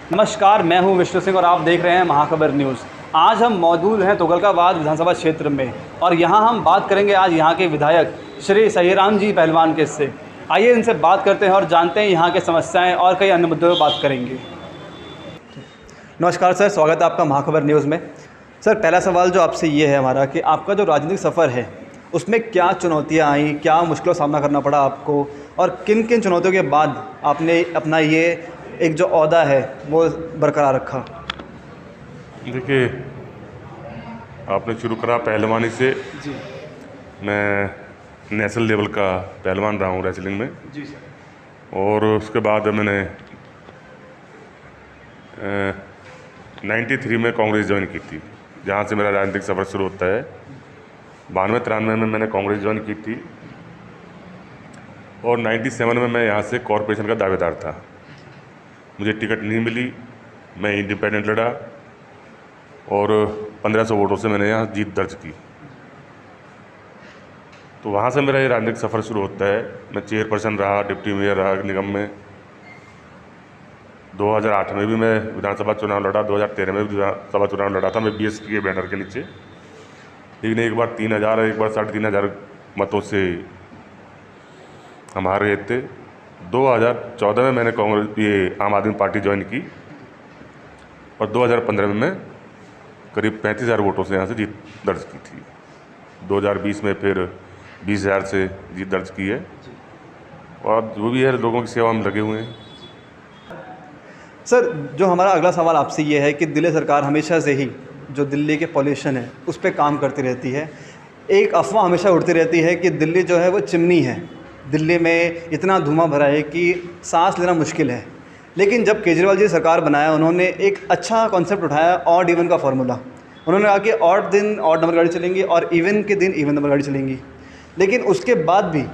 नमस्कार, मैं हूं विष्णु सिंह और आप देख रहे हैं महाखबर न्यूज़। आज हम मौजूद हैं तुगलकाबाद विधानसभा क्षेत्र में और यहां हम बात करेंगे आज यहां के विधायक श्री सहीराम जी पहलवान के से। आइए इनसे बात करते हैं और जानते हैं यहां के समस्याएं और कई अन्य मुद्दों पर बात करेंगे। नमस्कार सर, स्वागत है आपका महाखबर न्यूज़ में। सर, पहला सवाल जो आपसे ये है हमारा कि आपका जो राजनीतिक सफ़र है उसमें क्या चुनौतियाँ आई, क्या मुश्किलों का सामना करना पड़ा आपको और किन किन चुनौतियों के बाद आपने अपना ये एक जो ओहदा है वो बरकरार रखा? देखिए, आपने शुरू करा पहलवानी से। जी मैं नेशनल लेवल का पहलवान रहा हूँ रेसलिंग में, जी सर। और उसके बाद मैंने 93 में कांग्रेस ज्वाइन की थी, जहाँ से मेरा राजनीतिक सफ़र शुरू होता है। 92-93 में मैंने कांग्रेस ज्वाइन की थी और 97 में मैं यहाँ से कॉरपोरेशन का दावेदार था। मुझे टिकट नहीं मिली, मैं इंडिपेंडेंट लड़ा और 1500 वोटों से मैंने यहाँ जीत दर्ज की। तो वहाँ से मेरा ये राजनीतिक सफ़र शुरू होता है। मैं चेयरपर्सन रहा, डिप्टी मेयर रहा निगम में। 2008 में भी मैं विधानसभा चुनाव लड़ा, 2013 में भी विधानसभा चुनाव लड़ा था मैं बीएसपी के बैनर के नीचे, लेकिन एक बार 3000, एक बार 3500 मतों से हम हार गए थे। 2014 में मैंने कांग्रेस ये आम आदमी पार्टी ज्वाइन की और 2015 में मैं करीब 35,000 वोटों से यहाँ से जीत दर्ज की थी। 2020 में फिर 20,000 से जीत दर्ज की है और जो भी है लोगों की सेवा में लगे हुए हैं। सर, जो हमारा अगला सवाल आपसे ये है कि दिल्ली सरकार हमेशा से ही जो दिल्ली के पॉल्यूशन है उस पर काम करती रहती है। एक अफवाह हमेशा उड़ती रहती है कि दिल्ली जो है वो चिमनी है, दिल्ली में इतना धुआं भरा है कि सांस लेना मुश्किल है। लेकिन जब केजरीवाल जी सरकार बनाया, उन्होंने एक अच्छा कॉन्सेप्ट उठाया, ऑड इवन का फार्मूला। उन्होंने कहा कि ऑड दिन ऑड नंबर गाड़ी चलेंगी और इवन के दिन इवन नंबर गाड़ी चलेंगी। लेकिन उसके बाद भी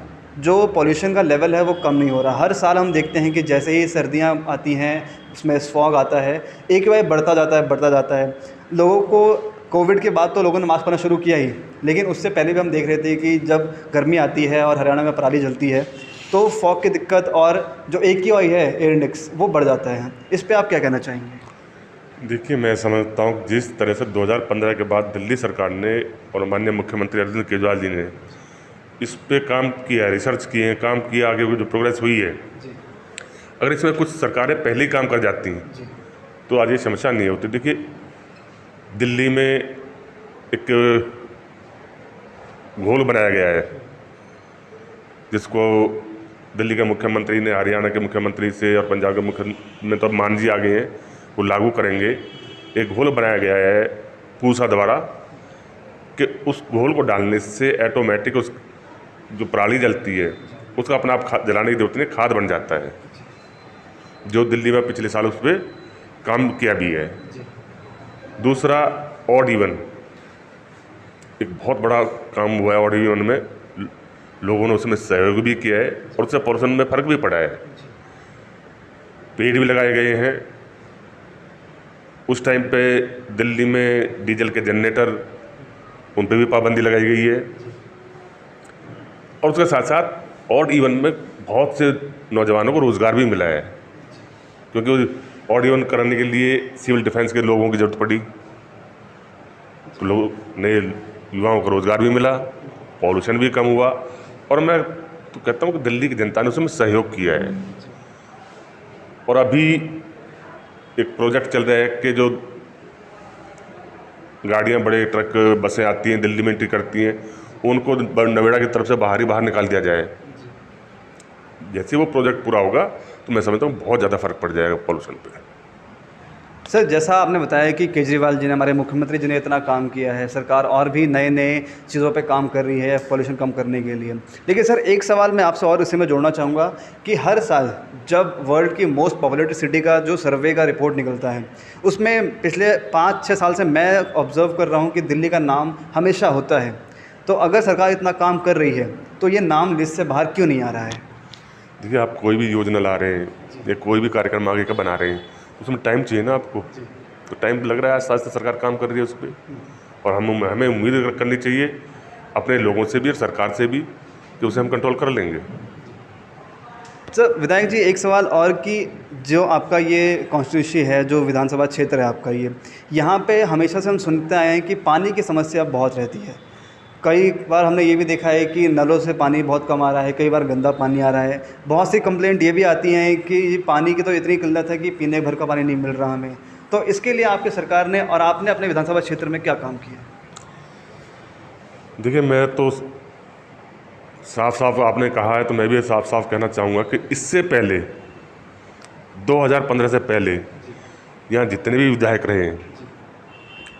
जो पॉल्यूशन का लेवल है वो कम नहीं हो रहा। हर साल हम देखते हैं कि जैसे ही सर्दियाँ आती हैं उसमें स्फॉग आता है, एक बार बढ़ता जाता है। लोगों को कोविड के बाद तो लोगों ने मास्क पहनना शुरू किया ही, लेकिन उससे पहले भी हम देख रहे थे कि जब गर्मी आती है और हरियाणा में पराली जलती है तो फॉग की दिक्कत और जो AQI है एयर इंडेक्स वो बढ़ जाता है। इस पे आप क्या कहना चाहेंगे? देखिए, मैं समझता हूँ जिस तरह से 2015 के बाद दिल्ली सरकार ने और माननीय मुख्यमंत्री अरविंद केजरीवाल जी ने इस पे काम किया, रिसर्च किए हैं, काम किया, आगे जो प्रोग्रेस हुई है, अगर इसमें कुछ सरकारें पहले ही काम कर जाती हैं तो आज ये समस्या नहीं होती। देखिए, दिल्ली में एक घोल बनाया गया है जिसको दिल्ली के मुख्यमंत्री ने हरियाणा के मुख्यमंत्री से और पंजाब के मुख्यमंत्री में तो मान जी आ गए हैं, वो लागू करेंगे। एक घोल बनाया गया है पूसा द्वारा कि उस घोल को डालने से ऑटोमेटिक उस जो पराली जलती है उसका अपना आप जलाने की जरूरत नहीं, खाद बन जाता है, जो दिल्ली में पिछले साल उस पर काम किया भी है। दूसरा, ऑड इवन, एक बहुत बड़ा काम हुआ है। ऑड इवन में लोगों ने उसमें सहयोग भी किया है और उससे पॉल्यूशन में फ़र्क भी पड़ा है। पेड़ भी लगाए गए हैं। उस टाइम पे दिल्ली में डीजल के जनरेटर, उन पर भी पाबंदी लगाई गई है और उसके साथ साथ ऑड इवन में बहुत से नौजवानों को रोज़गार भी मिला है, क्योंकि ऑड इवन कराने के लिए सिविल डिफेंस के लोगों की ज़रूरत पड़ी, तो लोग नए युवाओं को रोज़गार भी मिला, पॉल्यूशन भी कम हुआ। और मैं तो कहता हूँ कि दिल्ली की जनता ने उसमें सहयोग किया है। और अभी एक प्रोजेक्ट चल रहा है कि जो गाड़ियाँ, बड़े ट्रक, बसें आती हैं दिल्ली में एंट्री करती हैं, उनको नोएडा की तरफ से बाहर निकाल दिया जाए। जैसे वो प्रोजेक्ट पूरा होगा तो मैं समझता हूँ बहुत ज़्यादा फ़र्क पड़ जाएगा पॉल्यूशन पे। सर, जैसा आपने बताया कि केजरीवाल जी ने, हमारे मुख्यमंत्री जी ने इतना काम किया है, सरकार और भी नए चीज़ों पे काम कर रही है पॉल्यूशन कम करने के लिए। लेकिन सर, एक सवाल मैं आपसे और इसी में जोड़ना चाहूँगा कि हर साल जब वर्ल्ड की मोस्ट पॉपुलेटेड सिटी का जो सर्वे का रिपोर्ट निकलता है उसमें पिछले 5-6 साल से मैं ऑब्ज़र्व कर रहा हूँ कि दिल्ली का नाम हमेशा होता है। तो अगर सरकार इतना काम कर रही है तो ये नाम लिस्ट से बाहर क्यों नहीं आ रहा है? देखिए, आप कोई भी योजना ला रहे हैं या कोई भी कार्यक्रम आगे का बना रहे हैं, उसमें टाइम चाहिए ना आपको। तो टाइम लग रहा है, आज से सरकार काम कर रही है उस पर, और हमें उम्मीद करनी चाहिए अपने लोगों से भी और सरकार से भी कि उसे हम कंट्रोल कर लेंगे। सर विधायक जी, एक सवाल और कि जो आपका ये कॉन्स्टिट्यूंसी है, जो विधानसभा क्षेत्र है आपका ये, यहाँ पे हमेशा से हम सुनते आए हैं कि पानी की समस्या बहुत रहती है। कई बार हमने ये भी देखा है कि नलों से पानी बहुत कम आ रहा है, कई बार गंदा पानी आ रहा है। बहुत सी कंप्लेंट ये भी आती हैं कि पानी की तो इतनी किल्लत है कि पीने भर का पानी नहीं मिल रहा हमें। तो इसके लिए आपकी सरकार ने और आपने अपने विधानसभा क्षेत्र में क्या काम किया? देखिए, मैं तो साफ साफ आपने कहा है तो मैं भी साफ साफ कहना चाहूँगा कि इससे पहले 2015 से पहले यहाँ जितने भी विधायक रहे हैं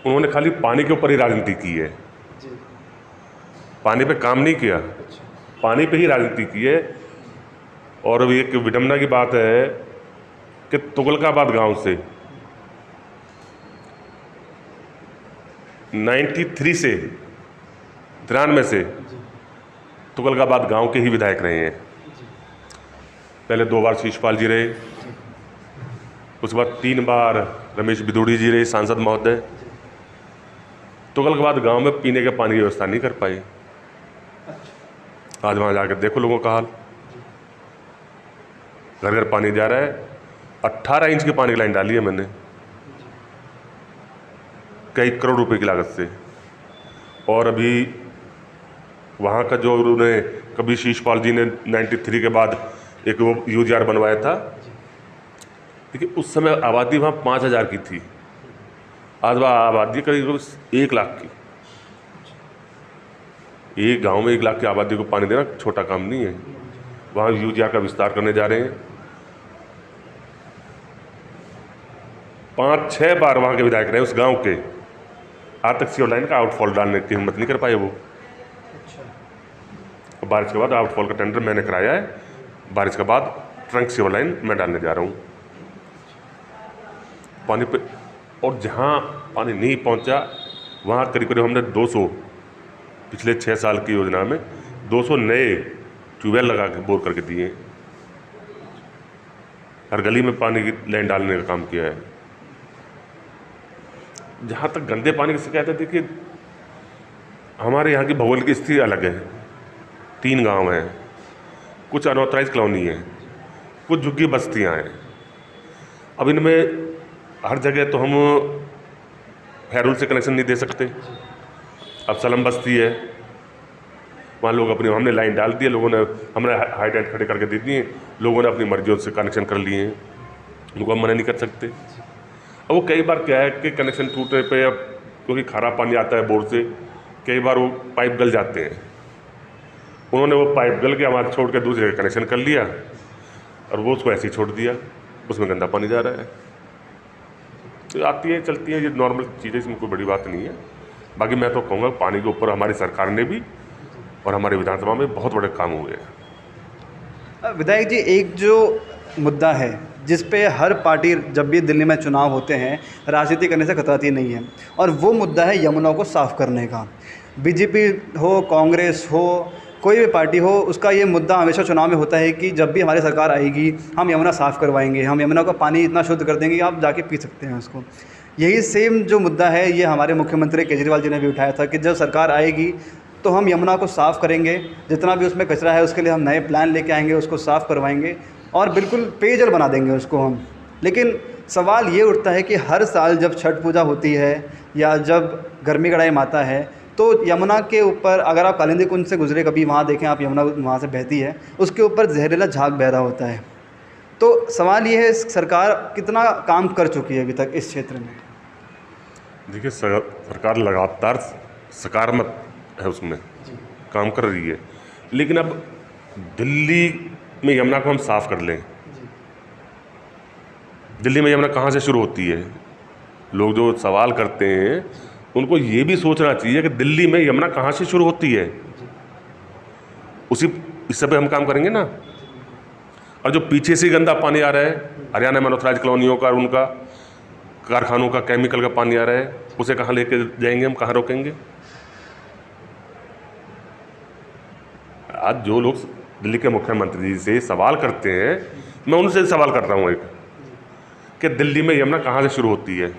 उन्होंने खाली पानी के ऊपर ही राजनीति की है, पानी पे काम नहीं किया, पानी पे ही राजनीति की है। और अभी एक विडंबना की बात है कि तुगलकाबाद गांव से 93 से 93 से तुगलकाबाद गांव के ही विधायक रहे हैं। पहले 2 बार शिषपाल जी रहे, उसके बाद 3 बार रमेश बिदुड़ी जी रहे सांसद महोदय। तुगलकाबाद गांव में पीने के पानी की व्यवस्था नहीं कर पाई। आज वहाँ जाकर देखो लोगों का हाल, घर घर पानी जा रहा है। 18 इंच की पानी की लाइन डाली है मैंने, कई करोड़ रुपए की लागत से। और अभी वहाँ का जो उन्होंने कभी शिषपाल जी ने 93 के बाद एक वो यूजीआर बनवाया था, देखिए उस समय आबादी वहाँ 5000 की थी, आज वह आबादी करीब 1 लाख की। एक गांव में 1 लाख की आबादी को पानी देना छोटा काम नहीं है। वहाँ यूजीआर का विस्तार करने जा रहे हैं। 5-6 बार वहाँ के विधायक रहे उस गांव के, आज तक सीवर लाइन का आउटफॉल डालने की हिम्मत नहीं कर पाए वो। बारिश के बाद आउटफॉल का टेंडर मैंने कराया है, बारिश के बाद ट्रंक सीवर लाइन मैं डालने जा रहा हूँ पानी पे। और जहाँ पानी नहीं पहुँचा वहाँ करीब करीब हमने 200 पिछले 6 साल की योजना में 200 नए ट्यूबवेल लगा के बोर करके दिए। हर गली में पानी की लाइन डालने का काम किया है। जहाँ तक गंदे पानी की शिकायत है, देखिए हमारे यहाँ की भौगोलिक स्थिति अलग है। 3 गांव हैं, कुछ अनऑथराइज कॉलोनी है, कुछ झुग्गी बस्तियाँ हैं। अब इनमें हर जगह तो हम फैरूल से कनेक्शन नहीं दे सकते। अब सलम बस्ती है, वहाँ लोग अपनी, हमने लाइन डाल दी है, लोगों ने हमने हाई टेंट खड़े करके दे दिए, लोगों ने अपनी मर्जियों से कनेक्शन कर लिए हैं, उनको हम मना नहीं कर सकते। अब वो कई बार क्या है कि कनेक्शन टूटने पे, अब क्योंकि खारा पानी आता है बोर से, कई बार वो पाइप गल जाते हैं। उन्होंने वो पाइप गल के हमारे छोड़ के दूसरे जगह कनेक्शन कर लिया और वो उसको ऐसे ही छोड़ दिया, उसमें गंदा पानी जा रहा है। तो आती है चलती है, ये नॉर्मल चीज़ें, इसमें कोई बड़ी बात नहीं है। बाकी मैं तो कहूँगा पानी के ऊपर हमारी सरकार ने भी और हमारे विधानसभा में बहुत बड़े काम हुए हैं। विधायक जी, एक जो मुद्दा है जिस पे हर पार्टी जब भी दिल्ली में चुनाव होते हैं राजनीति करने से कतराती नहीं है, और वो मुद्दा है यमुना को साफ़ करने का। बीजेपी हो, कांग्रेस हो, कोई भी पार्टी हो, उसका ये मुद्दा हमेशा चुनाव में होता है कि जब भी हमारी सरकार आएगी हम यमुना साफ़ करवाएंगे, हम यमुना का पानी इतना शुद्ध कर देंगे कि आप जाके पी सकते हैं उसको। यही सेम जो मुद्दा है ये हमारे मुख्यमंत्री केजरीवाल जी ने भी उठाया था कि जब सरकार आएगी तो हम यमुना को साफ़ करेंगे, जितना भी उसमें कचरा है उसके लिए हम नए प्लान लेके आएंगे, उसको साफ़ करवाएंगे और बिल्कुल पेयजल बना देंगे उसको हम। लेकिन सवाल ये उठता है कि हर साल जब छठ पूजा होती है या जब गर्मी का टाइम आता है तो यमुना के ऊपर, अगर आप कालिंदी कुंज से गुजरे कभी, वहाँ देखें आप, यमुना वहाँ से बहती है, उसके ऊपर जहरीला झाग बह रहा होता है। तो सवाल ये है, सरकार कितना काम कर चुकी है अभी तक इस क्षेत्र में? देखिए सरकार लगातार सकारात्मक है, उसमें काम कर रही है। लेकिन अब दिल्ली में यमुना को हम साफ़ कर लें, दिल्ली में यमुना कहाँ से शुरू होती है? लोग जो सवाल करते हैं उनको ये भी सोचना चाहिए कि दिल्ली में यमुना कहाँ से शुरू होती है, उसी इससे पे हम काम करेंगे ना। और जो पीछे से गंदा पानी आ रहा है हरियाणा में अनऑथराइज कॉलोनियों का, उनका कारखानों का केमिकल का पानी आ रहा है, उसे कहाँ लेके जाएंगे हम, कहाँ रोकेंगे? आज जो लोग दिल्ली के मुख्यमंत्री जी से सवाल करते हैं, मैं उनसे सवाल कर रहा हूँ एक, कि दिल्ली में यमुना कहाँ से शुरू होती है?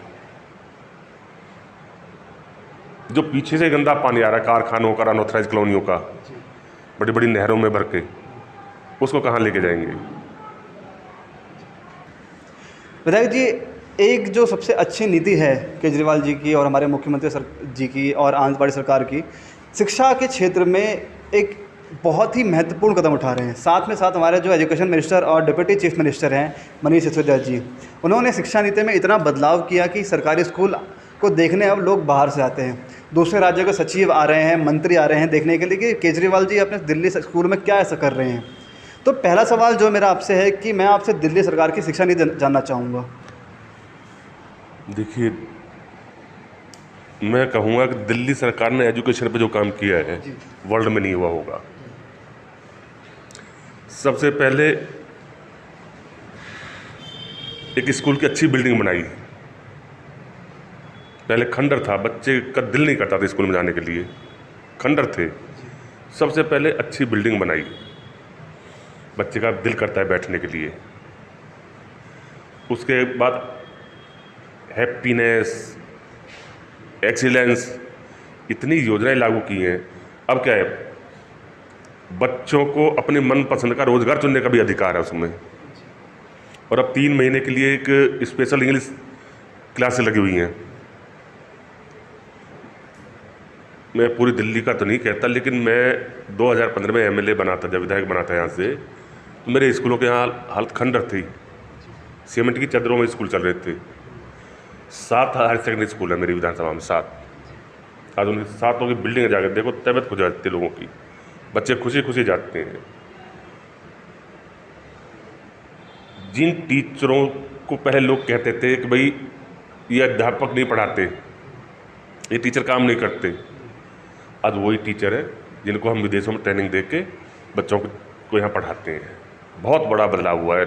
जो पीछे से गंदा पानी आ रहा है कारखानों का, अनऑथराइज कॉलोनियों का, बड़ी बड़ी नहरों में भर के, उसको कहाँ लेके जाएंगे। विधायक जी, एक जो सबसे अच्छी नीति है केजरीवाल जी की और हमारे मुख्यमंत्री जी की और आंध्र प्रदेश सरकार की, शिक्षा के क्षेत्र में एक बहुत ही महत्वपूर्ण कदम उठा रहे हैं। साथ में साथ हमारे जो एजुकेशन मिनिस्टर और डिप्टी चीफ मिनिस्टर हैं मनीष सिसोदिया जी, उन्होंने शिक्षा नीति में इतना बदलाव किया कि सरकारी स्कूल को देखने अब लोग बाहर से आते हैं। दूसरे राज्यों के सचिव आ रहे हैं, मंत्री आ रहे हैं देखने के लिए कि केजरीवाल जी अपने दिल्ली स्कूल में क्या ऐसा कर रहे हैं। तो पहला सवाल जो मेरा आपसे है कि मैं आपसे दिल्ली सरकार की शिक्षा नीति जानना चाहूँगा। देखिए, मैं कहूँगा कि दिल्ली सरकार ने एजुकेशन पे जो काम किया है वर्ल्ड में नहीं हुआ होगा। सबसे पहले एक स्कूल की अच्छी बिल्डिंग बनाई। पहले खंडर था, बच्चे का दिल नहीं करता था स्कूल में जाने के लिए, खंडर थे। सबसे पहले अच्छी बिल्डिंग बनाई, बच्चे का दिल करता है बैठने के लिए। उसके बाद हैप्पीनेस, एक्सीलेंस, इतनी योजनाएं लागू की हैं। अब क्या है, बच्चों को अपने मनपसंद का रोज़गार चुनने का भी अधिकार है उसमें। और अब 3 महीने के लिए एक स्पेशल इंग्लिश क्लासेस लगी हुई हैं। मैं पूरी दिल्ली का तो नहीं कहता, लेकिन मैं 2015 में एमएलए बना था, जब विधायक बना था यहाँ से, तो मेरे स्कूलों के यहाँ हालत खंडर थी। सीमेंट की चादरों में स्कूल चल रहे थे। 7 हायर सेकेंडरी स्कूल है मेरी विधानसभा में, 7। आज उनकी 7 की बिल्डिंग जाकर देखो, तबीयत खो जाती है लोगों की, बच्चे खुशी खुशी जाते हैं। जिन टीचरों को पहले लोग कहते थे कि भाई ये अध्यापक नहीं पढ़ाते, ये टीचर काम नहीं करते, आज वही टीचर है जिनको हम विदेशों में ट्रेनिंग दे के बच्चों को यहाँ पढ़ाते हैं। बहुत बड़ा बदलाव हुआ है।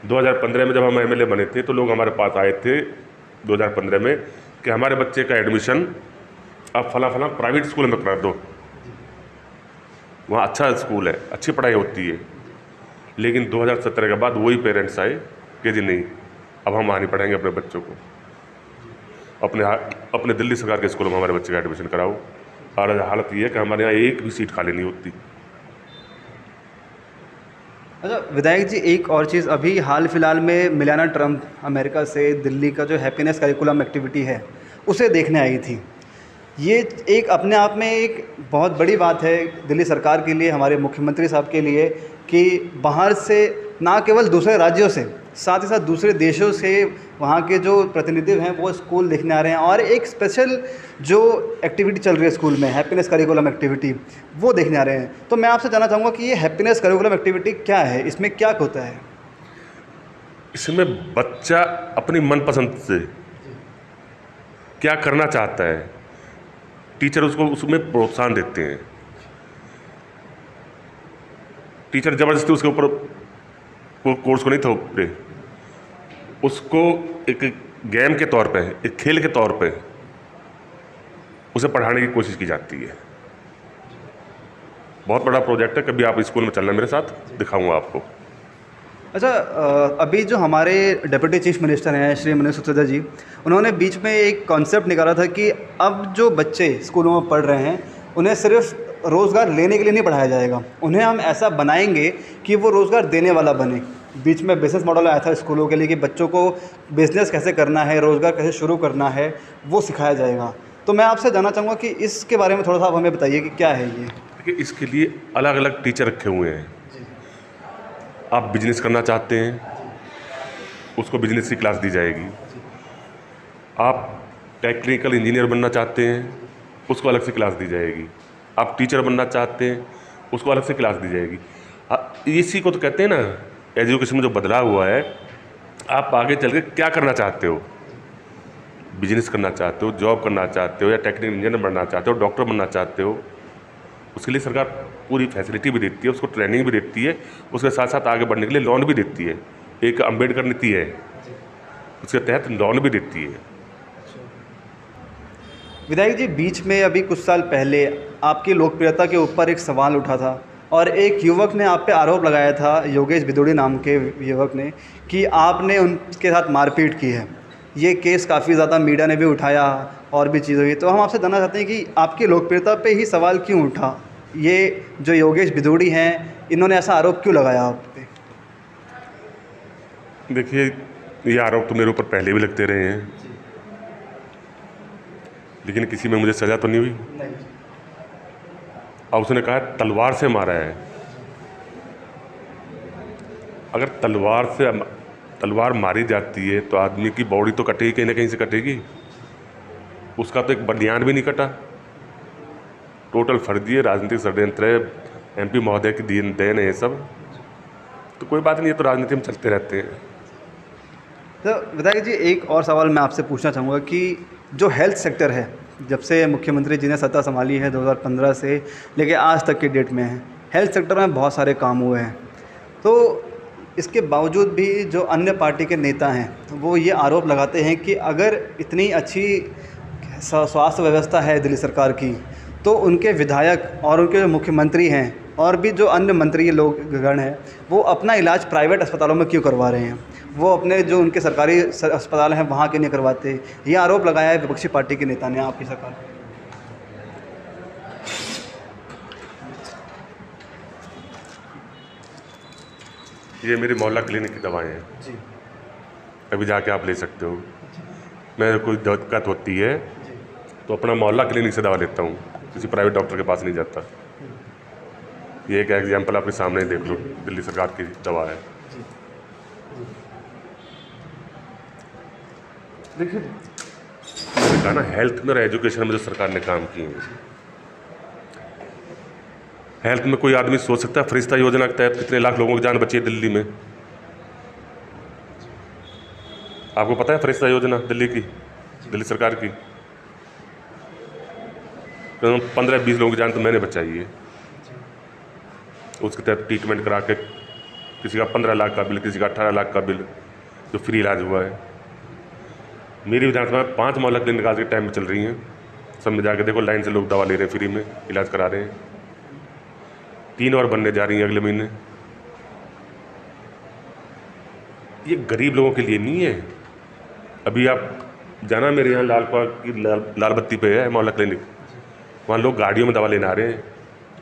2015 में जब हम एमएलए बने थे तो लोग हमारे पास आए थे 2015 में कि हमारे बच्चे का एडमिशन आप फला फला प्राइवेट स्कूल में करा दो, वहाँ अच्छा स्कूल है, अच्छी पढ़ाई होती है। लेकिन 2017 के बाद वही पेरेंट्स आए कि जी नहीं, अब हम वहाँ नहीं पढ़ाएंगे अपने बच्चों को, अपने दिल्ली सरकार के स्कूलों में हमारे बच्चे का एडमिशन कराओ। और हालत ये है कि हमारे यहाँ एक भी सीट खाली नहीं होती। अच्छा विधायक जी, एक और चीज़, अभी हाल फिलहाल में मिलाना ट्रम्प अमेरिका से दिल्ली का जो हैप्पीनेस करिकुलम एक्टिविटी है उसे देखने आई थी। ये एक अपने आप में एक बहुत बड़ी बात है दिल्ली सरकार के लिए, हमारे मुख्यमंत्री साहब के लिए, कि बाहर से ना केवल दूसरे राज्यों से, साथ ही साथ दूसरे देशों से वहाँ के जो प्रतिनिधि हैं वो स्कूल देखने आ रहे हैं और एक स्पेशल जो एक्टिविटी चल रही है स्कूल में, हैप्पीनेस करिकुलम एक्टिविटी, वो देखने आ रहे हैं। तो मैं आपसे जानना चाहूँगा कि ये हैप्पीनेस करिकुलम एक्टिविटी क्या है, इसमें क्या होता है? इसमें बच्चा अपनी मनपसंद से क्या करना चाहता है, टीचर उसको उसमें प्रोत्साहन देते हैं। टीचर ज़बरदस्ती उसके ऊपर कोर्स को नहीं थोपते, उसको एक गेम के तौर पे, एक खेल के तौर पे उसे पढ़ाने की कोशिश की जाती है। बहुत बड़ा प्रोजेक्ट है, कभी आप स्कूल में चलना मेरे साथ, दिखाऊंगा आपको। अच्छा, अभी जो हमारे डिप्टी चीफ मिनिस्टर हैं श्री मनीष सिसोदिया जी, उन्होंने बीच में एक कॉन्सेप्ट निकाला था कि अब जो बच्चे स्कूलों में पढ़ रहे हैं उन्हें सिर्फ रोज़गार लेने के लिए नहीं पढ़ाया जाएगा, उन्हें हम ऐसा बनाएंगे कि वो रोज़गार देने वाला बने। बीच में बिज़नेस मॉडल आया था स्कूलों के लिए कि बच्चों को बिज़नेस कैसे करना है, रोज़गार कैसे शुरू करना है, वो सिखाया जाएगा। तो मैं आपसे जानना चाहूँगा कि इसके बारे में थोड़ा सा आप हमें बताइए कि क्या है ये। देखिए, इसके लिए अलग अलग टीचर रखे हुए हैं। आप बिजनेस करना चाहते हैं, उसको बिजनेस की क्लास दी जाएगी। आप टेक्निकल इंजीनियर बनना चाहते हैं, उसको अलग से क्लास दी जाएगी। आप टीचर बनना चाहते हैं, उसको अलग से क्लास दी जाएगी। इसी को तो कहते हैं ना, एजुकेशन में जो बदलाव हुआ है, आप आगे चल के क्या करना चाहते हो, बिजनेस करना चाहते हो, जॉब करना चाहते हो, या टेक्निकल इंजीनियर बनना चाहते हो, डॉक्टर बनना चाहते हो, उसके लिए सरकार पूरी फैसिलिटी भी देती है, उसको ट्रेनिंग भी देती है, उसके साथ साथ आगे बढ़ने के लिए लोन भी देती है। एक अम्बेडकर नीति है, उसके तहत लोन भी देती है। विधायक जी, बीच में अभी कुछ साल पहले आपकी लोकप्रियता के ऊपर एक सवाल उठा था और एक युवक ने आप पे आरोप लगाया था, योगेश भिदोड़ी नाम के युवक ने, कि आपने उनके साथ मारपीट की है। ये केस काफ़ी ज़्यादा मीडिया ने भी उठाया और भी चीज़ हुई। तो हम आपसे जानना चाहते हैं कि आपकी लोकप्रियता पे ही सवाल क्यों उठा? ये जो योगेश भिदोड़ी हैं, इन्होंने ऐसा आरोप क्यों लगाया आप पे? देखिए, ये आरोप तो मेरे ऊपर पहले भी लगते रहे हैं, लेकिन किसी में मुझे सज़ा तो नहीं हुई। नहीं। अब उसने कहा तलवार से मारा है। अगर तलवार मारी जाती है तो आदमी की बॉडी तो कटेगी, कहीं ना कहीं से कटेगी। उसका तो एक बनियान भी नहीं कटा। टोटल फर्जी है, राजनीतिक षड्यंत्र है, MP महोदय की देन है ये सब। तो कोई बात नहीं, ये तो राजनीति में चलते रहते हैं। तो विधायक जी, एक और सवाल मैं आपसे पूछना चाहूँगा कि जो हेल्थ सेक्टर है, जब से मुख्यमंत्री जी ने सत्ता संभाली है 2015 से लेके आज तक की डेट में है, हेल्थ सेक्टर में बहुत सारे काम हुए हैं। तो इसके बावजूद भी जो अन्य पार्टी के नेता हैं वो ये आरोप लगाते हैं कि अगर इतनी अच्छी स्वास्थ्य व्यवस्था है दिल्ली सरकार की, तो उनके विधायक और उनके जो मुख्यमंत्री हैं और भी जो अन्य मंत्री लोग गण हैं वो अपना इलाज प्राइवेट अस्पतालों में क्यों करवा रहे हैं, वो अपने जो उनके सरकारी अस्पताल हैं वहाँ के नहीं करवाते। ये आरोप लगाया है विपक्षी पार्टी के नेता ने आपकी सरकार पर। ये मेरी मोहल्ला क्लिनिक की दवाएं हैं जी। कभी जाके आप ले सकते हो। मैं कोई दिक्कत होती है तो अपना मोहल्ला क्लिनिक से दवा लेता हूँ, किसी प्राइवेट डॉक्टर के पास नहीं जाता। ये एक एग्जाम्पल आपके सामने देख लो, दिल्ली सरकार की दवा है। देखिए, मैंने कहा ना, हेल्थ में और एजुकेशन में जो सरकार ने काम किए हैं, हेल्थ में कोई आदमी सोच सकता है फरिश्ता योजना के तहत कितने लाख लोगों की जान बची है दिल्ली में? आपको पता है फरिश्ता योजना दिल्ली सरकार की? 15-20 लोगों की जान तो मैंने बचाई है। उसके तहत ट्रीटमेंट करा के किसी का 15 लाख का बिल, किसी का 18 लाख का बिल, जो फ्री इलाज हुआ है। मेरी विधानसभा में 5 मोहल्ला क्लिनिक आज के टाइम में चल रही हैं। सब में जाके देखो, लाइन से लोग दवा ले रहे हैं, फ्री में इलाज करा रहे हैं। 3 और बनने जा रही हैं अगले महीने। ये गरीब लोगों के लिए नहीं है। अभी आप जाना, मेरे यहाँ लालबाग की लाल बत्ती पे है मोहल्ला क्लिनिक, वहाँ लोग गाड़ियों में दवा लेने आ रहे हैं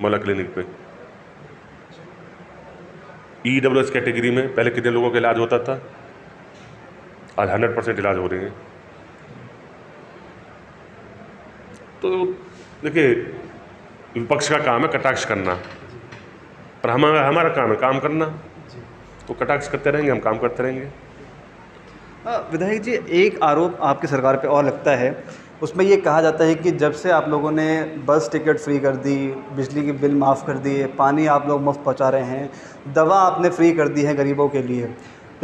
मोहल्ला क्लिनिक पे। EWS कैटेगरी में पहले कितने लोगों का इलाज होता था, आज 100% इलाज हो रहे हैं। तो देखिए, विपक्ष का काम है कटाक्ष करना, पर हमारा काम है काम करना। तो कटाक्ष करते रहेंगे, हम काम करते रहेंगे। विधायक जी, एक आरोप आपकी सरकार पे और लगता है, उसमें ये कहा जाता है कि जब से आप लोगों ने बस टिकट फ्री कर दी, बिजली के बिल माफ़ कर दिए, पानी आप लोग मुफ्त पहुंचा रहे हैं, दवा आपने फ्री कर दी है गरीबों के लिए,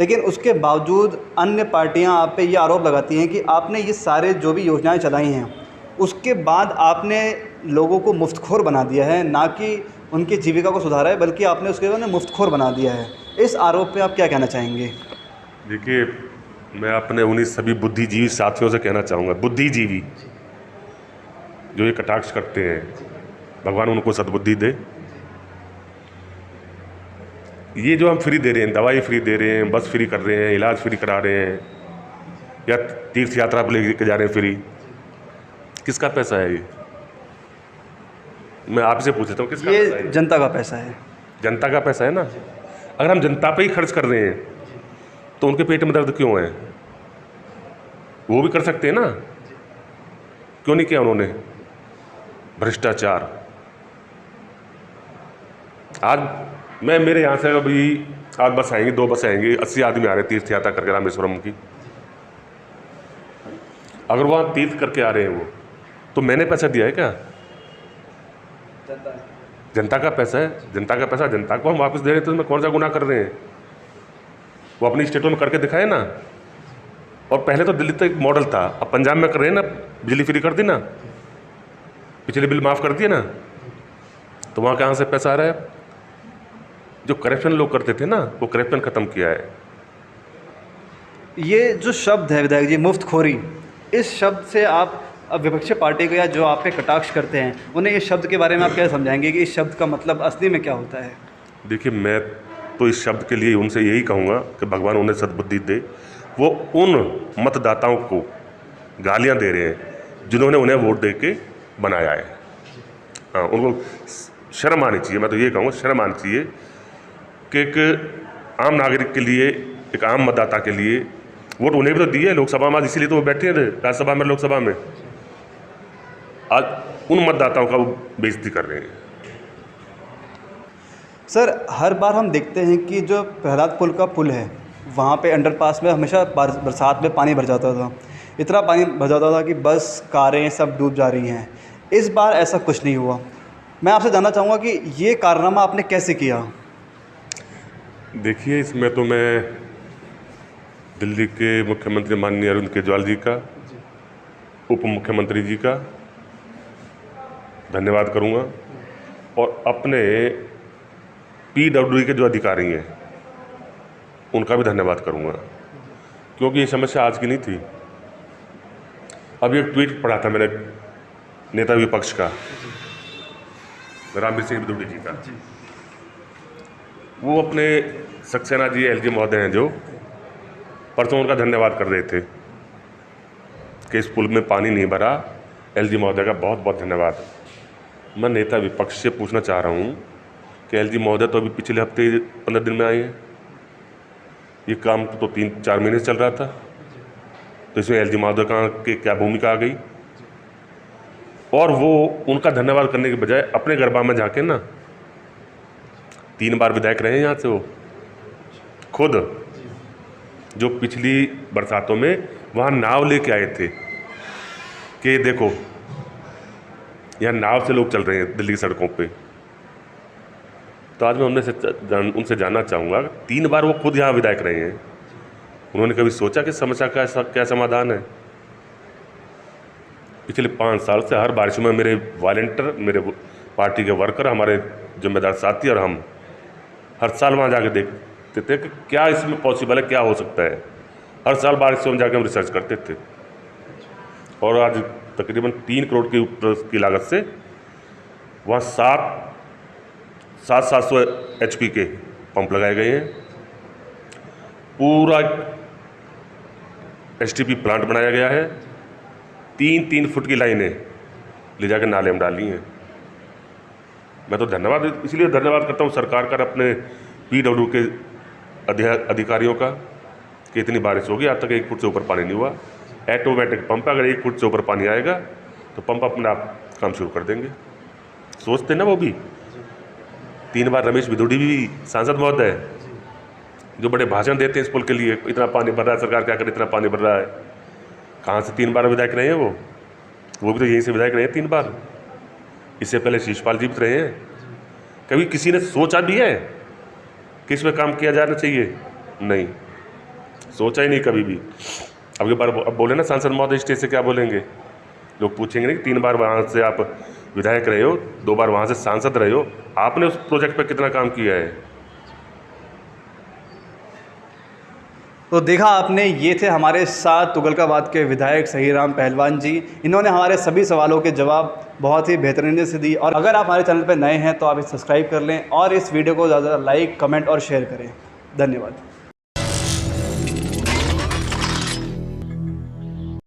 लेकिन उसके बावजूद अन्य पार्टियां आप पे ये आरोप लगाती हैं कि आपने ये सारे जो भी योजनाएं चलाई हैं उसके बाद आपने लोगों को मुफ्तखोर बना दिया है, ना कि उनकी जीविका को सुधारा है, बल्कि आपने उसके बाद मुफ्तखोर बना दिया है। इस आरोप पे आप क्या कहना चाहेंगे? देखिए, मैं अपने उन्हीं सभी बुद्धिजीवी साथियों से कहना चाहूँगा, बुद्धिजीवी जो ये कटाक्ष करते हैं, भगवान उनको सद्बुद्धि दे। ये जो हम फ्री दे रहे हैं, दवाई फ्री दे रहे हैं, बस फ्री कर रहे हैं, इलाज फ्री करा रहे हैं, या तीर्थ यात्रा पर लेके जा रहे हैं फ्री, किसका पैसा है ये? मैं आपसे पूछता हूँ, किसका पैसा है? ये जनता का पैसा है। जनता का पैसा है ना। अगर हम जनता पे ही खर्च कर रहे हैं तो उनके पेट में दर्द क्यों है? वो भी कर सकते हैं ना, क्यों नहीं किया उन्होंने? भ्रष्टाचार। आज मेरे यहाँ से अभी आज बस आएंगी, 2 बस आएंगी, 80 आदमी आ रहे हैं तीर्थ यात्रा करके रामेश्वरम की। अगर वहाँ तीर्थ करके आ रहे हैं वो, तो मैंने पैसा दिया है क्या? जनता का पैसा है। जनता का पैसा जनता को हम वापस दे रहे हैं, तो उसमें कौन सा गुनाह कर रहे हैं? वो अपनी स्टेटों में करके दिखाए ना। और पहले तो दिल्ली तक एक मॉडल था, अब पंजाब में कर रहे हैं ना, बिजली फ्री कर दी ना, पिछले बिल माफ़ कर दिए ना, तो वहाँ कहाँ से पैसा आ रहा है? जो करप्शन लोग करते थे ना, वो करप्शन ख़त्म किया है। ये जो शब्द है विधायक जी, मुफ्तखोरी, इस शब्द से आप विपक्षी पार्टी को या जो आप पे कटाक्ष करते हैं उन्हें इस शब्द के बारे में आप क्या समझाएंगे कि इस शब्द का मतलब असली में क्या होता है? देखिए, मैं तो इस शब्द के लिए उनसे यही कहूँगा कि भगवान उन्हें सद्बुद्धि दे। वो उन मतदाताओं को गालियाँ दे रहे हैं जिन्होंने उन्हें वोट दे के बनाया है। हाँ, उनको शर्म आनी चाहिए। मैं तो ये कहूँगा, शर्म आनी चाहिए। कि एक आम नागरिक के लिए, एक आम मतदाता के लिए वोट उन्हें भी तो दिए लोकसभा में, इसीलिए तो वो बैठे थे राज्यसभा में, लोकसभा में। आज उन मतदाताओं का वो बेइज्जती कर रहे हैं। सर, हर बार हम देखते हैं कि जो प्रहलादपुर का पुल है, वहाँ पे अंडरपास में हमेशा बरसात में पानी भर जाता था। इतना पानी भर जाता था कि बस, कारें सब डूब जा रही हैं। इस बार ऐसा कुछ नहीं हुआ। मैं आपसे जानना चाहूँगा कि ये कारनामा आपने कैसे किया? देखिए, इसमें तो मैं दिल्ली के मुख्यमंत्री माननीय अरविंद केजरीवाल जी का, उप मुख्यमंत्री जी का धन्यवाद करूँगा और अपने PWD के जो अधिकारी हैं उनका भी धन्यवाद करूँगा, क्योंकि ये समस्या आज की नहीं थी। अभी एक ट्वीट पढ़ा था मैंने नेता विपक्ष का, रामवीर सिंह बिदुड़ी जी का। वो अपने सक्सेना जी LG महोदय हैं जो परसों उनका धन्यवाद कर रहे थे कि इस पुल में पानी नहीं भरा। LG महोदय का बहुत बहुत धन्यवाद। मैं नेता विपक्ष से पूछना चाह रहा हूँ कि LG महोदय तो अभी पिछले हफ्ते 15 दिन में आए हैं। ये काम तो 3-4 महीने से चल रहा था, तो इसमें LG महोदय की क्या भूमिका आ गई? और वो उनका धन्यवाद करने के बजाय अपने गरबा में जाके ना 3 बार विधायक रहे हैं यहाँ से, वो खुद जो पिछली बरसातों में वहाँ नाव लेके आए थे कि देखो यहाँ नाव से लोग चल रहे हैं दिल्ली की सड़कों पे। तो आज मैं उनसे जानना चाहूँगा, 3 बार वो खुद यहाँ विधायक रहे हैं, उन्होंने कभी सोचा कि समस्या का क्या समाधान है? पिछले 5 साल से हर बारिश में मेरे वॉलंटियर, मेरे पार्टी के वर्कर, हमारे जिम्मेदार साथी और हम हर साल वहाँ जाके देखते थे कि क्या इसमें पॉसिबल है, क्या हो सकता है। हर साल बारिश से हम जाके हम रिसर्च करते थे और आज तकरीबन 3 करोड़ के ऊपर की लागत से वहाँ 700 HP के पंप लगाए गए हैं। पूरा STP प्लांट बनाया गया है। 3-3 फुट की लाइनें ले जाकर नाले में डाली हैं। मैं तो इसलिए धन्यवाद करता हूँ सरकार का, अपने PWD के अधिकारियों का, कि इतनी बारिश होगी आज तक 1 फुट से ऊपर पानी नहीं हुआ। ऑटोमेटिक पंप, अगर 1 फुट से ऊपर पानी आएगा तो पंप अपने आप काम शुरू कर देंगे। सोचते ना वो भी। 3 बार रमेश बिदुड़ी भी सांसद महोदय जो बड़े भाषण देते हैं इस पुल के लिए, इतना पानी भर रहा है, सरकार क्या करे, इतना पानी भर रहा है। कहाँ से 3 बार विधायक रहे हैं वो भी तो यहीं से विधायक रहे हैं 3 बार। इससे पहले शिषपाल जी भी रहे हैं। कभी किसी ने सोचा भी है कि इसमें काम किया जाना चाहिए? नहीं, सोचा ही नहीं कभी भी। अब ये बार अब बोले ना सांसद महोदय स्टेज से क्या बोलेंगे? लोग पूछेंगे नहीं कि 3 बार वहाँ से आप विधायक रहे हो, 2 बार वहाँ से सांसद रहे हो, आपने उस प्रोजेक्ट पर कितना काम किया है? तो देखा आपने, ये थे हमारे साथ तुगलकाबाद के विधायक सहीराम पहलवान जी। इन्होंने हमारे सभी सवालों के जवाब बहुत ही बेहतरीन से दी। और अगर आप हमारे चैनल पर नए हैं तो आप इसे सब्सक्राइब कर लें और इस वीडियो को ज़्यादा लाइक, कमेंट और शेयर करें। धन्यवाद।